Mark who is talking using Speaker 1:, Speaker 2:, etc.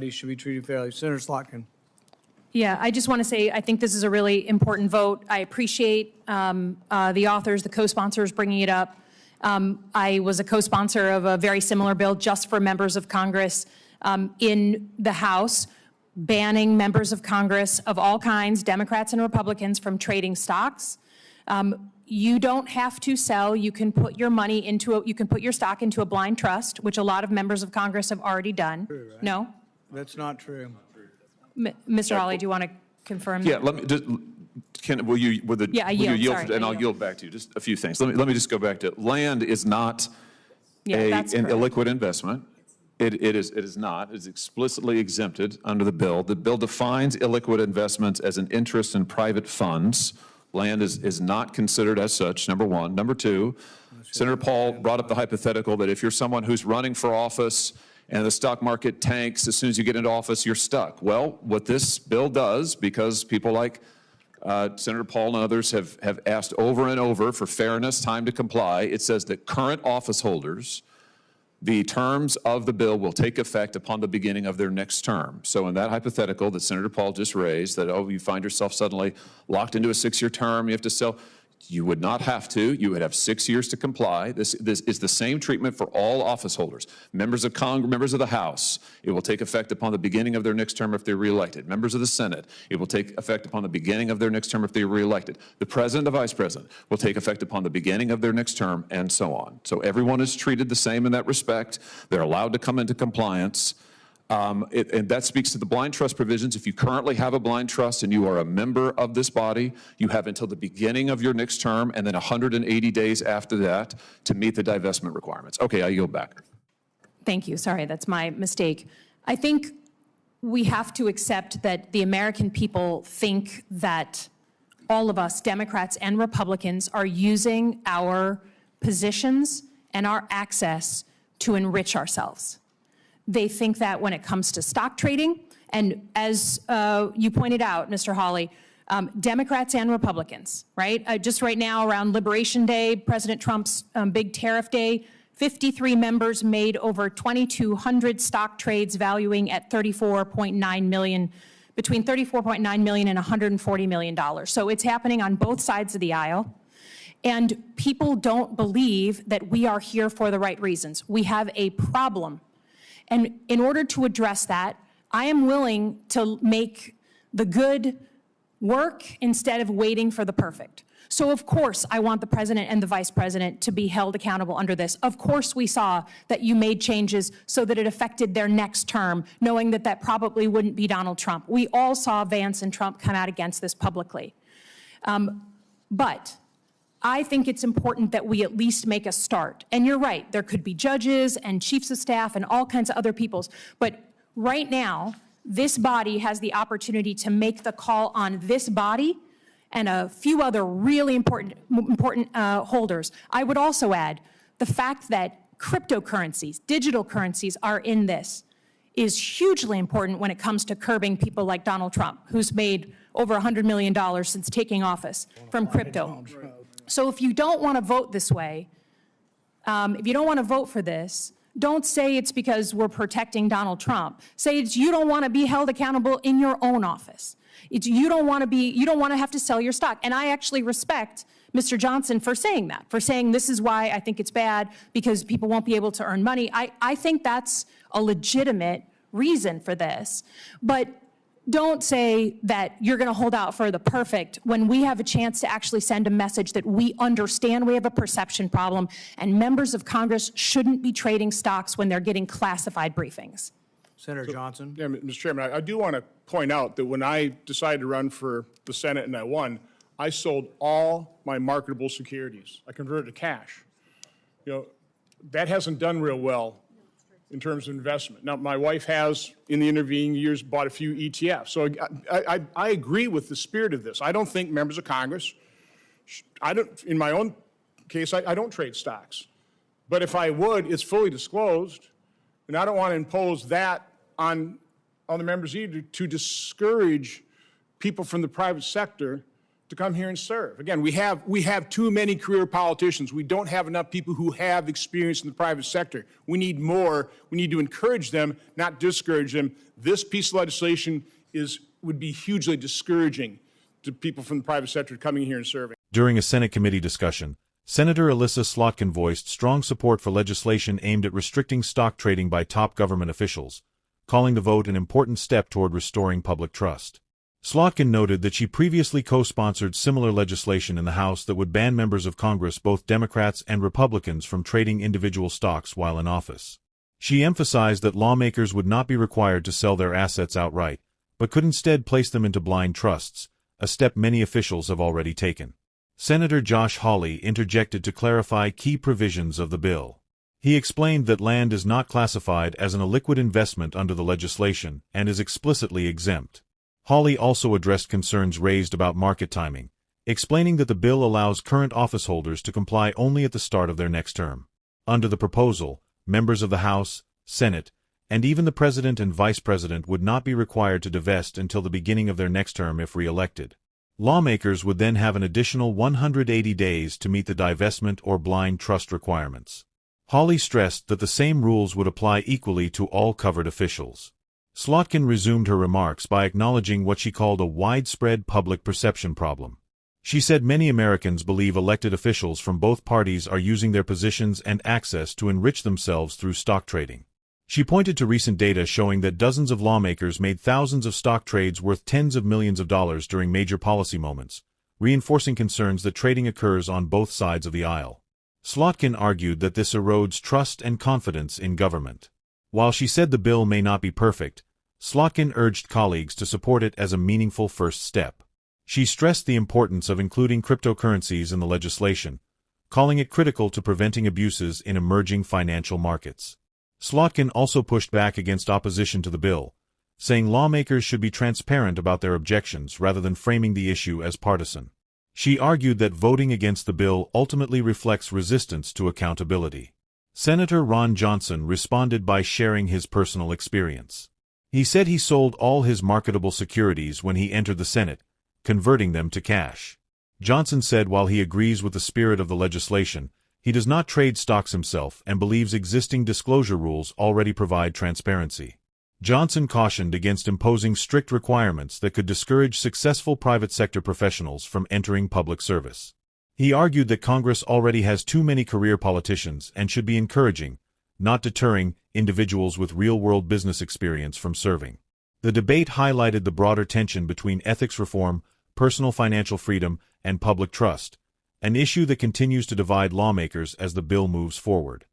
Speaker 1: everybody should be treated fairly. Senator Slotkin.
Speaker 2: Yeah, I just want to say I think this is a really important vote. I appreciate the authors, the co-sponsors bringing it up. I was a co-sponsor of a very similar bill just for members of Congress in the House, banning members of Congress of all kinds, Democrats and Republicans, from trading stocks. You don't have to sell. You can put your money into you can put your stock into a blind trust, which a lot of members of Congress have already done.
Speaker 1: True, right?
Speaker 2: No?
Speaker 1: That's not true.
Speaker 2: Mr. Hawley, do you want to confirm that?
Speaker 3: Yeah, let me just, will you yield,
Speaker 2: sorry,
Speaker 3: and I'll yield back to you. Just a few things. Let me just go back to land is not an illiquid investment. It is not. It's explicitly exempted under the bill. The bill defines illiquid investments as an interest in private funds. Land is not considered as such, number one. Number two, Senator Paul brought up the hypothetical that if you're someone who's running for office and the stock market tanks, as soon as you get into office, you're stuck. Well, what this bill does, because people like Senator Paul and others have asked over and over for fairness, time to comply, it says that current office holders, the terms of the bill will take effect upon the beginning of their next term. So in that hypothetical that Senator Paul just raised, that, oh, you find yourself suddenly locked into a 6-year term, you have to sell, you would not have to. You would have 6 years to comply. This is the same treatment for all office holders. Members of Congress, members of the House, it will take effect upon the beginning of their next term if they're reelected. Members of the Senate, it will take effect upon the beginning of their next term if they're reelected. The President, the Vice President, will take effect upon the beginning of their next term, and so on. So everyone is treated the same in that respect. They're allowed to come into compliance. And that speaks to the blind trust provisions. If you currently have a blind trust and you are a member of this body, you have until the beginning of your next term and then 180 days after that to meet the divestment requirements. Okay, I yield back.
Speaker 2: Thank you. Sorry, that's my mistake. I think we have to accept that the American people think that all of us, Democrats and Republicans, are using our positions and our access to enrich ourselves. They think that when it comes to stock trading, and as you pointed out, Mr. Hawley, Democrats and Republicans, right? Just right now around Liberation Day, President Trump's big tariff day, 53 members made over 2,200 stock trades valuing at $34.9 million, between $34.9 million and $140 million. So it's happening on both sides of the aisle. And people don't believe that we are here for the right reasons. We have a problem. And in order to address that, I am willing to make the good work instead of waiting for the perfect. So of course, I want the president and the vice president to be held accountable under this. Of course, we saw that you made changes so that it affected their next term, knowing that that probably wouldn't be Donald Trump. We all saw Vance and Trump come out against this publicly. But I think it's important that we at least make a start. And you're right, there could be judges and chiefs of staff and all kinds of other peoples. But right now, this body has the opportunity to make the call on this body and a few other really important holders. I would also add the fact that cryptocurrencies, digital currencies are in this is hugely important when it comes to curbing people like Donald Trump, who's made over $100 million since taking office from crypto. So if you don't want to vote this way, if you don't want to vote for this, don't say it's because we're protecting Donald Trump. Say it's you don't want to be held accountable in your own office. It's you don't want to have to sell your stock. And I actually respect Mr. Johnson for saying that, for saying this is why I think it's bad, because people won't be able to earn money. I think that's a legitimate reason for this. But don't say that you're going to hold out for the perfect when we have a chance to actually send a message that we understand we have a perception problem and members of Congress shouldn't be trading stocks when they're getting classified briefings.
Speaker 1: Senator Johnson.
Speaker 4: Yeah, Mr. Chairman, I do want to point out that when I decided to run for the Senate and I won, I sold all my marketable securities. I converted to cash. You know, that hasn't done real well in terms of investment. Now, my wife has, in the intervening years, bought a few ETFs. So I agree with the spirit of this. I don't think members of Congress, in my own case, I don't trade stocks. But if I would, it's fully disclosed, and I don't want to impose that on the members either to discourage people from the private sector to come here and serve. Again, we have too many career politicians. We don't have enough people who have experience in the private sector. We need more. We need to encourage them, not discourage them. This piece of legislation would be hugely discouraging to people from the private sector coming here and serving.
Speaker 5: During a Senate committee discussion, Senator Elissa Slotkin voiced strong support for legislation aimed at restricting stock trading by top government officials, calling the vote an important step toward restoring public trust. Slotkin noted that she previously co-sponsored similar legislation in the House that would ban members of Congress, both Democrats and Republicans, from trading individual stocks while in office. She emphasized that lawmakers would not be required to sell their assets outright, but could instead place them into blind trusts, a step many officials have already taken. Senator Josh Hawley interjected to clarify key provisions of the bill. He explained that land is not classified as an illiquid investment under the legislation and is explicitly exempt. Hawley also addressed concerns raised about market timing, explaining that the bill allows current office holders to comply only at the start of their next term. Under the proposal, members of the House, Senate, and even the President and Vice President would not be required to divest until the beginning of their next term if re-elected. Lawmakers would then have an additional 180 days to meet the divestment or blind trust requirements. Hawley stressed that the same rules would apply equally to all covered officials. Slotkin resumed her remarks by acknowledging what she called a widespread public perception problem. She said many Americans believe elected officials from both parties are using their positions and access to enrich themselves through stock trading. She pointed to recent data showing that dozens of lawmakers made thousands of stock trades worth tens of millions of dollars during major policy moments, reinforcing concerns that trading occurs on both sides of the aisle. Slotkin argued that this erodes trust and confidence in government. While she said the bill may not be perfect, Slotkin urged colleagues to support it as a meaningful first step. She stressed the importance of including cryptocurrencies in the legislation, calling it critical to preventing abuses in emerging financial markets. Slotkin also pushed back against opposition to the bill, saying lawmakers should be transparent about their objections rather than framing the issue as partisan. She argued that voting against the bill ultimately reflects resistance to accountability. Senator Ron Johnson responded by sharing his personal experience. He said he sold all his marketable securities when he entered the Senate, converting them to cash. Johnson said while he agrees with the spirit of the legislation, he does not trade stocks himself and believes existing disclosure rules already provide transparency. Johnson cautioned against imposing strict requirements that could discourage successful private sector professionals from entering public service. He argued that Congress already has too many career politicians and should be encouraging, not deterring, individuals with real-world business experience from serving. The debate highlighted the broader tension between ethics reform, personal financial freedom, and public trust, an issue that continues to divide lawmakers as the bill moves forward.